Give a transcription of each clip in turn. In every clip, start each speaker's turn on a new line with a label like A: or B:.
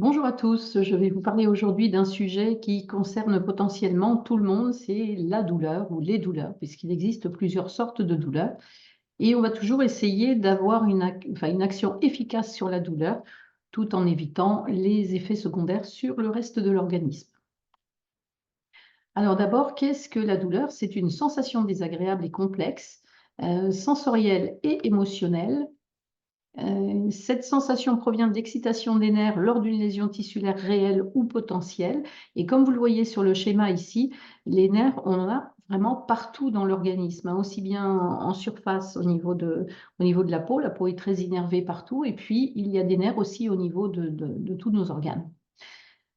A: Bonjour à tous, je vais vous parler aujourd'hui d'un sujet qui concerne potentiellement tout le monde, c'est la douleur ou les douleurs, puisqu'il existe plusieurs sortes de douleurs. Et on va toujours essayer d'avoir une action efficace sur la douleur, tout en évitant les effets secondaires sur le reste de l'organisme. Alors d'abord, qu'est-ce que la douleur? C'est une sensation désagréable et complexe, sensorielle et émotionnelle. Cette sensation provient d'excitation des nerfs lors d'une lésion tissulaire réelle ou potentielle. Et comme vous le voyez sur le schéma ici, les nerfs, on en a vraiment partout dans l'organisme, hein, aussi bien en surface au niveau de la peau. La peau est très innervée partout. Et puis, il y a des nerfs aussi au niveau de tous nos organes.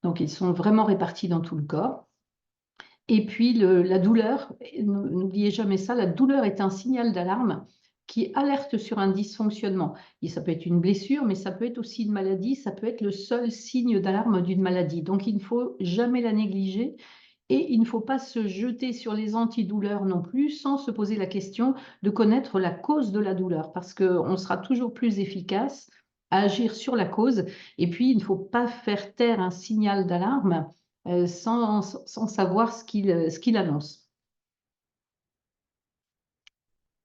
A: Donc, ils sont vraiment répartis dans tout le corps. Et puis, la douleur, n'oubliez jamais ça, la douleur est un signal d'alarme qui alerte sur un dysfonctionnement. Et ça peut être une blessure, mais ça peut être aussi une maladie, ça peut être le seul signe d'alarme d'une maladie. Donc, il ne faut jamais la négliger et il ne faut pas se jeter sur les antidouleurs non plus sans se poser la question de connaître la cause de la douleur, parce qu'on sera toujours plus efficace à agir sur la cause. Et puis, il ne faut pas faire taire un signal d'alarme sans savoir ce qu'il annonce.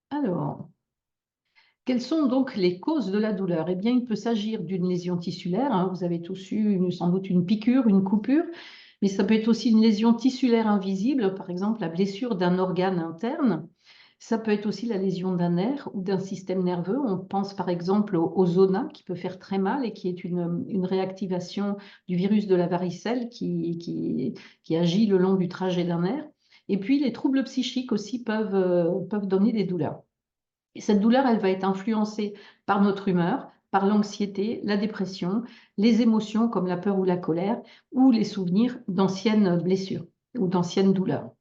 A: Alors, quelles sont donc les causes de la douleur? Eh bien, il peut s'agir d'une lésion tissulaire, hein, vous avez tous eu sans doute une piqûre, une coupure, mais ça peut être aussi une lésion tissulaire invisible, par exemple la blessure d'un organe interne. Ça peut être aussi la lésion d'un nerf ou d'un système nerveux. On pense par exemple au zona qui peut faire très mal et qui est une réactivation du virus de la varicelle qui agit le long du trajet d'un nerf. Et puis les troubles psychiques aussi peuvent donner des douleurs. Et cette douleur, elle va être influencée par notre humeur, par l'anxiété, la dépression, les émotions comme la peur ou la colère, ou les souvenirs d'anciennes blessures ou d'anciennes douleurs.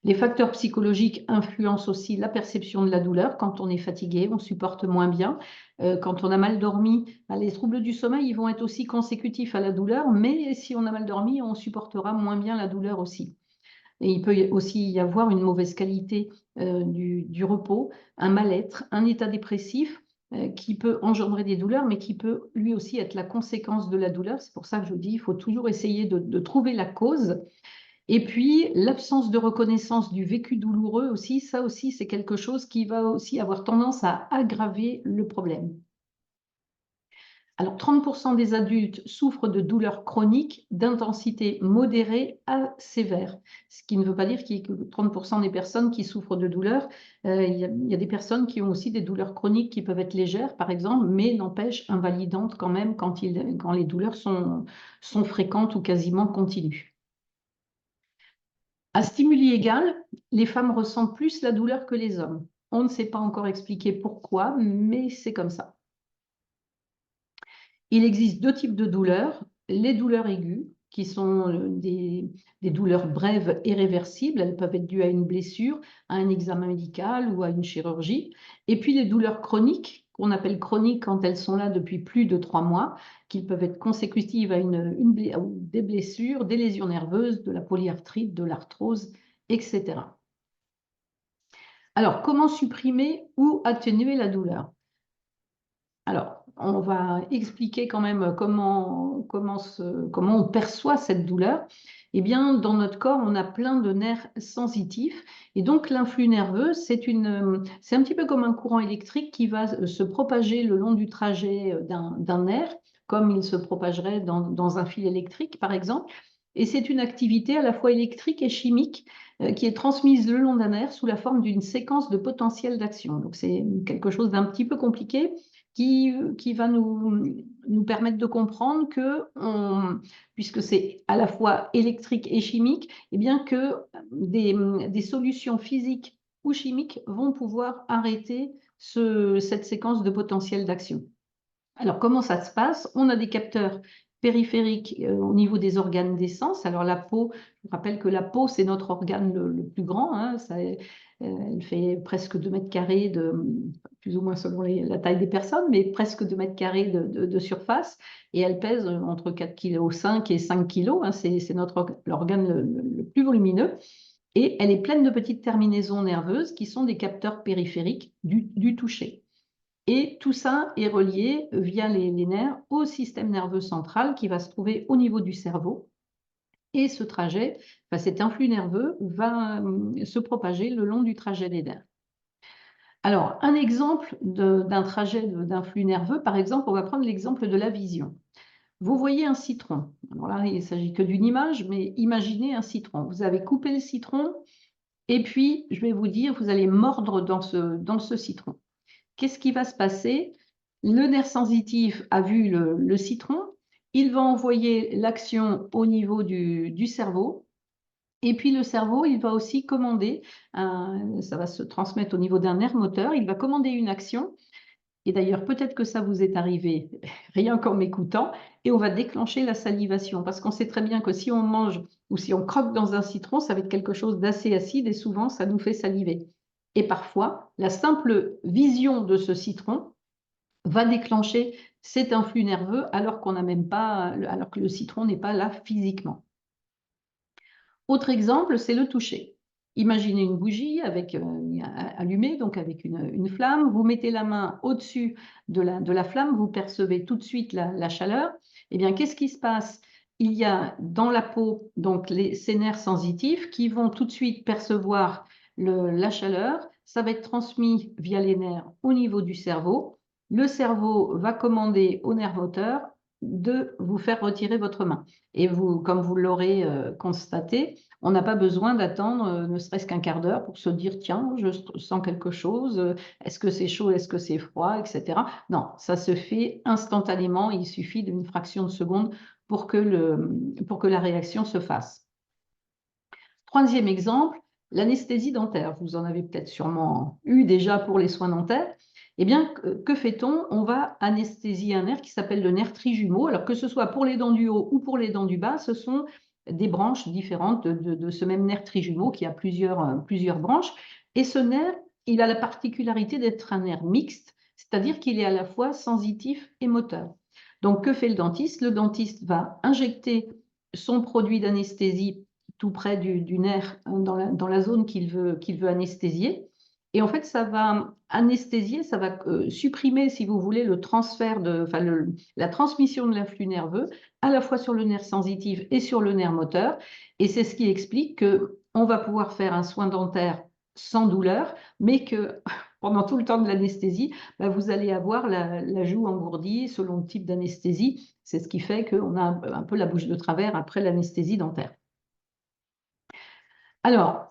A: Les facteurs psychologiques influencent aussi la perception de la douleur. Quand on est fatigué, on supporte moins bien. Quand on a mal dormi, les troubles du sommeil ils vont être aussi consécutifs à la douleur, mais si on a mal dormi, on supportera moins bien la douleur aussi. Et il peut aussi y avoir une mauvaise qualité du repos, un mal-être, un état dépressif qui peut engendrer des douleurs, mais qui peut lui aussi être la conséquence de la douleur. C'est pour ça que je dis, il faut toujours essayer de trouver la cause. Et puis, l'absence de reconnaissance du vécu douloureux aussi, ça aussi, c'est quelque chose qui va aussi avoir tendance à aggraver le problème. Alors, 30% des adultes souffrent de douleurs chroniques d'intensité modérée à sévère, ce qui ne veut pas dire qu'il y a que 30% des personnes qui souffrent de douleurs. Il y a des personnes qui ont aussi des douleurs chroniques qui peuvent être légères, par exemple, mais n'empêchent invalidantes quand même quand les douleurs sont fréquentes ou quasiment continues. À stimuli égal, les femmes ressentent plus la douleur que les hommes. On ne sait pas encore expliquer pourquoi, mais c'est comme ça. Il existe deux types de douleurs. Les douleurs aiguës, qui sont des douleurs brèves et réversibles. Elles peuvent être dues à une blessure, à un examen médical ou à une chirurgie. Et puis les douleurs chroniques, qu'on appelle chroniques quand elles sont là depuis plus de 3 mois, qui peuvent être consécutives à des blessures, des lésions nerveuses, de la polyarthrite, de l'arthrose, etc. Alors, comment supprimer ou atténuer la douleur? Alors, on va expliquer quand même comment on perçoit cette douleur. Eh bien, dans notre corps, on a plein de nerfs sensitifs. Et donc, l'influx nerveux, c'est un petit peu comme un courant électrique qui va se propager le long du trajet d'un nerf, comme il se propagerait dans un fil électrique, par exemple. Et c'est une activité à la fois électrique et chimique qui est transmise le long d'un nerf sous la forme d'une séquence de potentiels d'action. Donc, c'est quelque chose d'un petit peu compliqué qui va nous permettre de comprendre que, puisque c'est à la fois électrique et chimique, eh bien que des solutions physiques ou chimiques vont pouvoir arrêter cette séquence de potentiel d'action. Alors, comment ça se passe? On a des capteurs périphériques au niveau des organes des sens. Alors, la peau, je vous rappelle que la peau, c'est notre organe le plus grand. Hein, elle fait presque 2 mètres carrés, plus ou moins selon la taille des personnes, mais presque 2 mètres carrés de surface. Et elle pèse entre 4,5 kg et 5 kg. Hein, c'est l'organe le plus volumineux. Et elle est pleine de petites terminaisons nerveuses qui sont des capteurs périphériques du toucher. Et tout ça est relié via les nerfs au système nerveux central qui va se trouver au niveau du cerveau. Et ce trajet, cet influx nerveux va se propager le long du trajet des nerfs. Alors, un exemple d'un trajet d'influx nerveux, par exemple, on va prendre l'exemple de la vision. Vous voyez un citron. Alors là, il ne s'agit que d'une image, mais imaginez un citron. Vous avez coupé le citron, et puis, je vais vous dire, vous allez mordre dans ce citron. Qu'est-ce qui va se passer? Le nerf sensitif a vu le citron, il va envoyer l'action au niveau du cerveau, et puis le cerveau, il va aussi commander, ça va se transmettre au niveau d'un nerf moteur, il va commander une action, et d'ailleurs peut-être que ça vous est arrivé rien qu'en m'écoutant, et on va déclencher la salivation, parce qu'on sait très bien que si on mange ou si on croque dans un citron, ça va être quelque chose d'assez acide, et souvent ça nous fait saliver. Et parfois, la simple vision de ce citron va déclencher cet influx nerveux alors qu'on n'a même pas, alors que le citron n'est pas là physiquement. Autre exemple, c'est le toucher. Imaginez une bougie allumée, donc avec une flamme. Vous mettez la main au-dessus de la flamme, vous percevez tout de suite la chaleur. Eh bien, qu'est-ce qui se passe? Il y a dans la peau donc ces nerfs sensitifs qui vont tout de suite percevoir la chaleur. Ça va être transmis via les nerfs au niveau du cerveau. Le cerveau va commander au nerf moteur de vous faire retirer votre main. Et vous, comme vous l'aurez constaté, on n'a pas besoin d'attendre ne serait-ce qu'un quart d'heure pour se dire, tiens, je sens quelque chose, est-ce que c'est chaud, est-ce que c'est froid, etc. Non, ça se fait instantanément, il suffit d'une fraction de seconde pour que la réaction se fasse. Troisième exemple, l'anesthésie dentaire. Vous en avez peut-être sûrement eu déjà pour les soins dentaires. Eh bien, que fait-on? On va anesthésier un nerf qui s'appelle le nerf trijumeau. Alors que ce soit pour les dents du haut ou pour les dents du bas, ce sont des branches différentes de ce même nerf trijumeau qui a plusieurs branches. Et ce nerf, il a la particularité d'être un nerf mixte, c'est-à-dire qu'il est à la fois sensitif et moteur. Donc, que fait le dentiste? Le dentiste va injecter son produit d'anesthésie tout près du nerf, dans la zone qu'il veut anesthésier. Et en fait, ça va anesthésier, ça va supprimer, si vous voulez, le transfert la transmission de l'influx nerveux, à la fois sur le nerf sensitif et sur le nerf moteur. Et c'est ce qui explique qu'on va pouvoir faire un soin dentaire sans douleur, mais que pendant tout le temps de l'anesthésie, vous allez avoir la joue engourdie selon le type d'anesthésie. C'est ce qui fait qu'on a un peu la bouche de travers après l'anesthésie dentaire. Alors,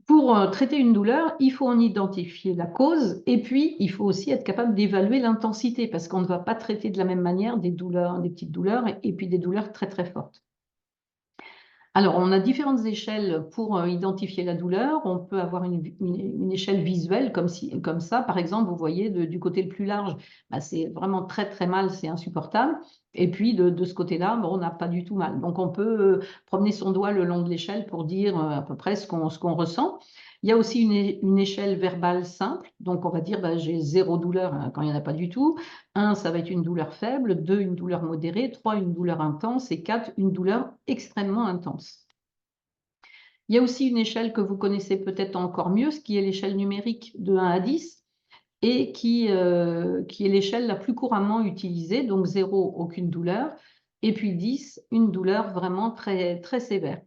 A: pour traiter une douleur, il faut en identifier la cause et puis il faut aussi être capable d'évaluer l'intensité parce qu'on ne va pas traiter de la même manière des douleurs, des petites douleurs et puis des douleurs très très fortes. Alors, on a différentes échelles pour identifier la douleur. On peut avoir une échelle visuelle comme ça. Par exemple, vous voyez du côté le plus large, c'est vraiment très très mal, c'est insupportable. Et puis de ce côté-là, on n'a pas du tout mal. Donc, on peut promener son doigt le long de l'échelle pour dire à peu près ce qu'on ressent. Il y a aussi une échelle verbale simple. Donc, on va dire j'ai 0 douleur quand il n'y en a pas du tout. 1, ça va être une douleur faible. 2, une douleur modérée. 3, une douleur intense. Et 4, une douleur extrêmement intense. Il y a aussi une échelle que vous connaissez peut-être encore mieux, ce qui est l'échelle numérique de 1 à 10 et qui est l'échelle la plus couramment utilisée. Donc 0, aucune douleur. Et puis 10, une douleur vraiment très, très sévère.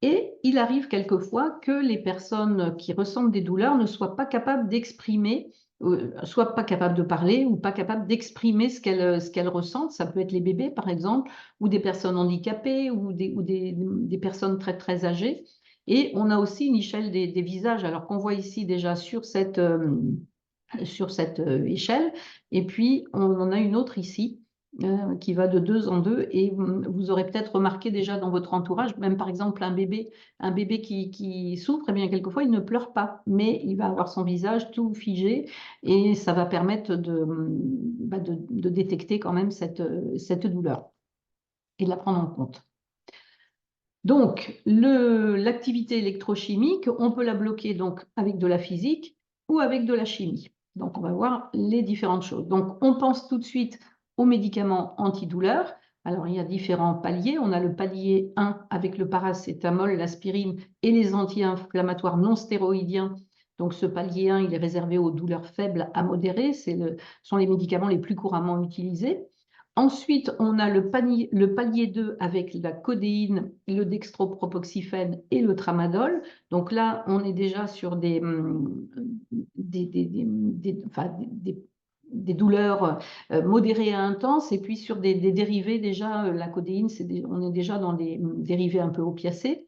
A: Et il arrive quelquefois que les personnes qui ressentent des douleurs ne soient pas capables d'exprimer, soit pas capables de parler ou pas capables d'exprimer ce qu'elles ressentent. Ça peut être les bébés, par exemple, ou des personnes handicapées ou des personnes très, très âgées. Et on a aussi une échelle des visages, alors qu'on voit ici déjà sur cette échelle. Et puis, on en a une autre ici qui va de 2 en 2 et vous aurez peut-être remarqué déjà dans votre entourage, même par exemple un bébé qui souffre, eh bien quelquefois il ne pleure pas, mais il va avoir son visage tout figé et ça va permettre de détecter quand même cette douleur et de la prendre en compte. Donc, l'activité électrochimique, on peut la bloquer donc avec de la physique ou avec de la chimie. Donc, on va voir les différentes choses. Donc, on pense tout de suite aux médicaments antidouleurs. Alors, il y a différents paliers. On a le palier 1 avec le paracétamol, l'aspirine et les anti-inflammatoires non stéroïdiens Donc, ce palier 1, il est réservé aux douleurs faibles à modérées. Ce sont les médicaments les plus couramment utilisés. Ensuite, on a le palier 2 avec la codéine, le dextropropoxyphène et le tramadol. Donc là, on est déjà sur des douleurs modérées à intenses, et puis sur des dérivés déjà, la codéine, on est déjà dans des dérivés un peu opiacés.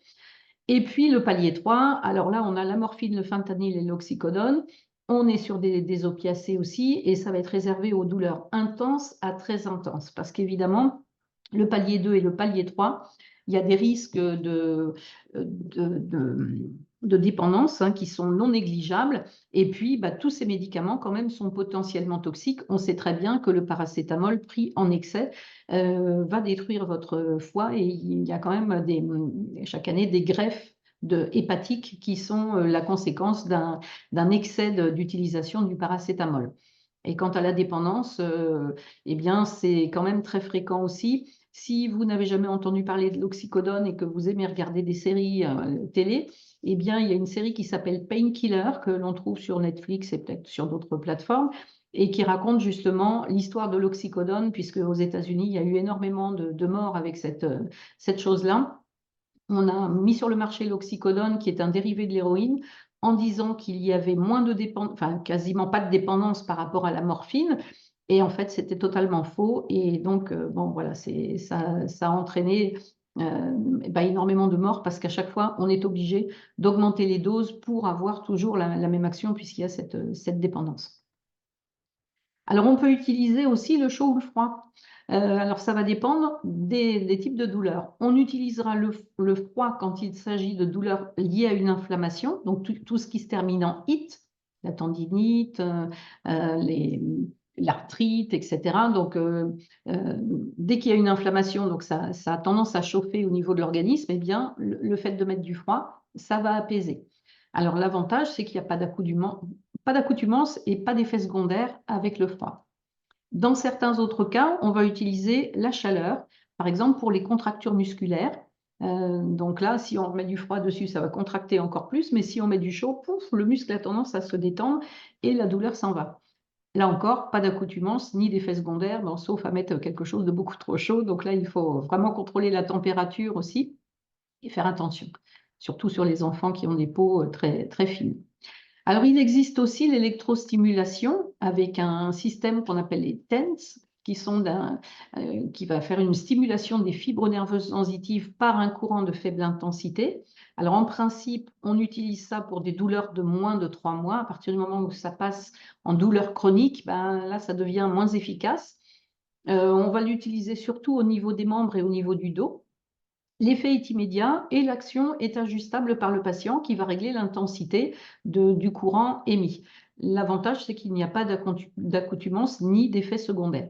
A: Et puis le palier 3, alors là, on a la morphine, le fentanyl et l'oxycodone. On est sur des opiacés aussi, et ça va être réservé aux douleurs intenses à très intenses. Parce qu'évidemment, le palier 2 et le palier 3, il y a des risques de dépendance qui sont non négligeables. Et puis, tous ces médicaments, quand même, sont potentiellement toxiques. On sait très bien que le paracétamol pris en excès va détruire votre foie, et il y a quand même chaque année des greffes hépatiques qui sont la conséquence d'un excès d'utilisation du paracétamol. Et quant à la dépendance, eh bien, c'est quand même très fréquent aussi. Si vous n'avez jamais entendu parler de l'oxycodone et que vous aimez regarder des séries télé, eh bien, il y a une série qui s'appelle Painkiller, que l'on trouve sur Netflix et peut-être sur d'autres plateformes, et qui raconte justement l'histoire de l'oxycodone, puisque aux États-Unis, il y a eu énormément de morts avec cette chose-là. On a mis sur le marché l'oxycodone, qui est un dérivé de l'héroïne, en disant qu'il y avait moins de dépendance, enfin quasiment pas de dépendance par rapport à la morphine. Et en fait, c'était totalement faux. Et donc, bon, voilà, ça a entraîné énormément de morts, parce qu'à chaque fois, on est obligé d'augmenter les doses pour avoir toujours la même action, puisqu'il y a cette dépendance. Alors, on peut utiliser aussi le chaud ou le froid. Alors, ça va dépendre des types de douleurs. On utilisera le froid quand il s'agit de douleurs liées à une inflammation, donc tout ce qui se termine en it, la tendinite, l'arthrite, etc. Donc, dès qu'il y a une inflammation, donc ça a tendance à chauffer au niveau de l'organisme, eh bien, le fait de mettre du froid, ça va apaiser. Alors, l'avantage, c'est qu'il n'y a pas d'accoutumance et pas d'effet secondaire avec le froid. Dans certains autres cas, on va utiliser la chaleur, par exemple pour les contractures musculaires. Donc là, si on met du froid dessus, ça va contracter encore plus, mais si on met du chaud, pouf, le muscle a tendance à se détendre et la douleur s'en va. Là encore, pas d'accoutumance ni d'effet secondaire, sauf à mettre quelque chose de beaucoup trop chaud. Donc là, il faut vraiment contrôler la température aussi et faire attention, surtout sur les enfants qui ont des peaux très, très fines. Alors, il existe aussi l'électrostimulation avec un système qu'on appelle les TENS, qui va faire une stimulation des fibres nerveuses sensitives par un courant de faible intensité. Alors, en principe, on utilise ça pour des douleurs de moins de 3 mois. À partir du moment où ça passe en douleur chronique, là, ça devient moins efficace. On va l'utiliser surtout au niveau des membres et au niveau du dos. L'effet est immédiat et l'action est ajustable par le patient, qui va régler l'intensité du courant émis. L'avantage, c'est qu'il n'y a pas d'accoutumance ni d'effet secondaire.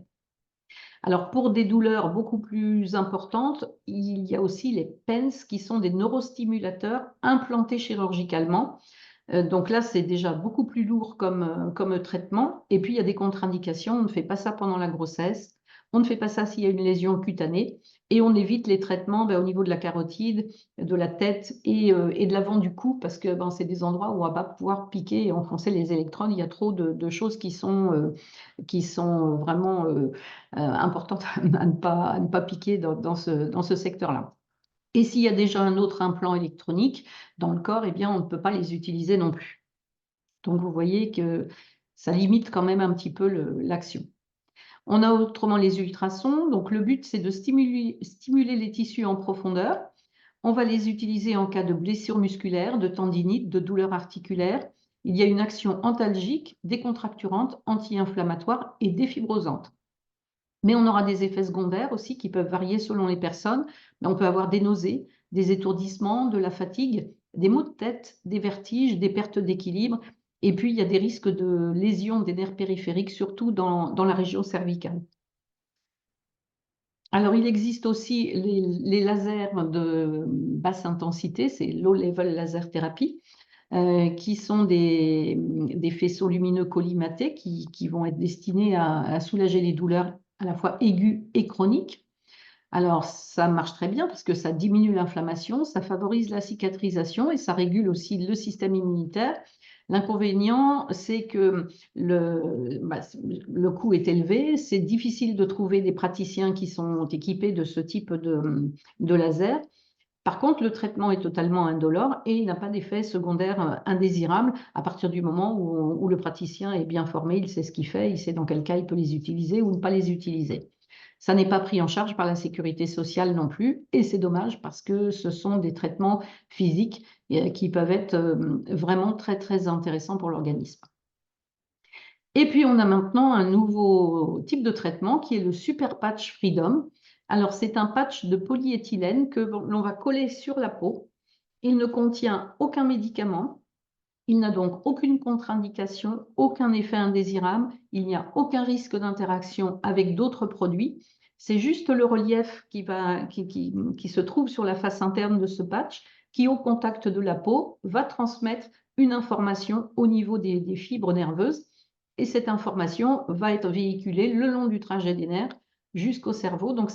A: Alors, pour des douleurs beaucoup plus importantes, il y a aussi les PENS, qui sont des neurostimulateurs implantés chirurgicalement. Donc là, c'est déjà beaucoup plus lourd comme traitement. Et puis, il y a des contre-indications. On ne fait pas ça pendant la grossesse. On ne fait pas ça s'il y a une lésion cutanée. Et on évite les traitements au niveau de la carotide, de la tête et de l'avant du cou, parce que c'est des endroits où on ne va pas pouvoir piquer et enfoncer les électrodes. Il y a trop de choses qui sont vraiment importantes à ne pas piquer dans ce secteur-là. Et s'il y a déjà un autre implant électronique dans le corps, eh bien, on ne peut pas les utiliser non plus. Donc, vous voyez que ça limite quand même un petit peu l'action. On a autrement les ultrasons. Donc, le but, c'est de stimuler les tissus en profondeur. On va les utiliser en cas de blessure musculaire, de tendinite, de douleur articulaire. Il y a une action antalgique, décontracturante, anti-inflammatoire et défibrosante. Mais on aura des effets secondaires aussi qui peuvent varier selon les personnes. On peut avoir des nausées, des étourdissements, de la fatigue, des maux de tête, des vertiges, des pertes d'équilibre. Et puis, il y a des risques de lésions des nerfs périphériques, surtout dans la région cervicale. Alors, il existe aussi les lasers de basse intensité, c'est Low Level Laser Therapy, qui sont des faisceaux lumineux collimatés qui vont être destinés à soulager les douleurs à la fois aiguës et chroniques. Alors, ça marche très bien parce que ça diminue l'inflammation, ça favorise la cicatrisation et ça régule aussi le système immunitaire. L'inconvénient, c'est que le coût est élevé, c'est difficile de trouver des praticiens qui sont équipés de ce type de laser. Par contre, le traitement est totalement indolore et il n'a pas d'effet secondaire indésirable à partir du moment où le praticien est bien formé, il sait ce qu'il fait, il sait dans quel cas il peut les utiliser ou ne pas les utiliser. Ça n'est pas pris en charge par la sécurité sociale non plus, et c'est dommage parce que ce sont des traitements physiques qui peuvent être vraiment très, très intéressants pour l'organisme. Et puis, on a maintenant un nouveau type de traitement qui est le Super Patch Freedom. Alors, c'est un patch de polyéthylène que l'on va coller sur la peau. Il ne contient aucun médicament. Il n'a donc aucune contre-indication, aucun effet indésirable. Il n'y a aucun risque d'interaction avec d'autres produits. C'est juste le relief qui se trouve sur la face interne de ce patch qui, au contact de la peau, va transmettre une information au niveau des fibres nerveuses. Et cette information va être véhiculée le long du trajet des nerfs jusqu'au cerveau. Donc,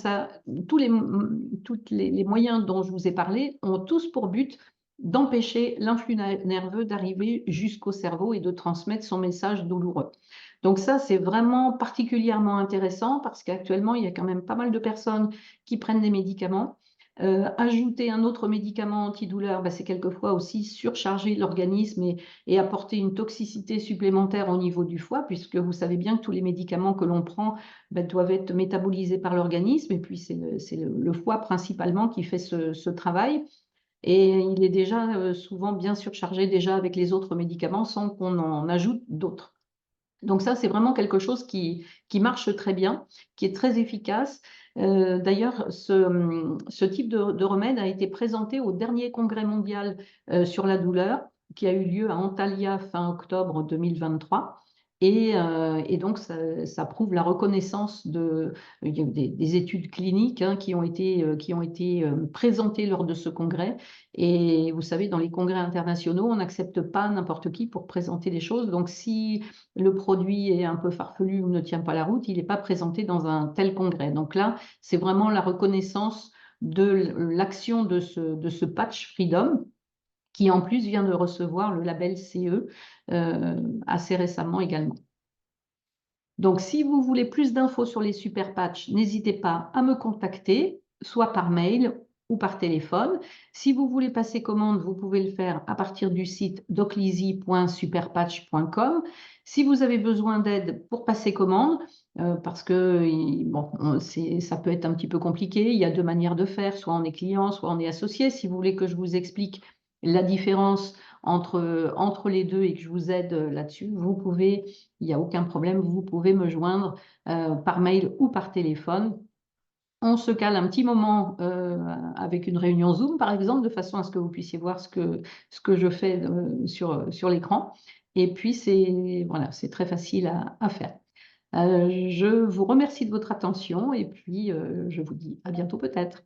A: tous les moyens dont je vous ai parlé ont tous pour but d'empêcher l'influx nerveux d'arriver jusqu'au cerveau et de transmettre son message douloureux. Donc ça, c'est vraiment particulièrement intéressant parce qu'actuellement, il y a quand même pas mal de personnes qui prennent des médicaments. Ajouter un autre médicament antidouleur, c'est quelquefois aussi surcharger l'organisme et apporter une toxicité supplémentaire au niveau du foie, puisque vous savez bien que tous les médicaments que l'on prend doivent être métabolisés par l'organisme, et puis c'est le foie principalement qui fait ce travail. Et il est déjà souvent bien surchargé déjà avec les autres médicaments sans qu'on en ajoute d'autres. Donc ça, c'est vraiment quelque chose qui marche très bien, qui est très efficace. D'ailleurs, ce type de remède a été présenté au dernier congrès mondial sur la douleur qui a eu lieu à Antalya fin octobre 2023. Et donc, ça prouve la reconnaissance il y a eu des études cliniques qui ont été présentées lors de ce congrès. Et vous savez, dans les congrès internationaux, on n'accepte pas n'importe qui pour présenter des choses. Donc, si le produit est un peu farfelu ou ne tient pas la route, il n'est pas présenté dans un tel congrès. Donc là, c'est vraiment la reconnaissance de l'action de ce patch Freedom, qui en plus vient de recevoir le label CE assez récemment également. Donc, si vous voulez plus d'infos sur les super patchs, n'hésitez pas à me contacter, soit par mail ou par téléphone. Si vous voulez passer commande, vous pouvez le faire à partir du site docleasy.superpatch.com. Si vous avez besoin d'aide pour passer commande, parce que ça peut être un petit peu compliqué, il y a deux manières de faire, soit on est client, soit on est associé. Si vous voulez que je vous explique la différence entre les deux et que je vous aide là-dessus, il n'y a aucun problème, vous pouvez me joindre par mail ou par téléphone. On se cale un petit moment avec une réunion Zoom, par exemple, de façon à ce que vous puissiez voir ce que je fais sur l'écran. Et puis, c'est très facile à faire. Je vous remercie de votre attention et puis je vous dis à bientôt peut-être.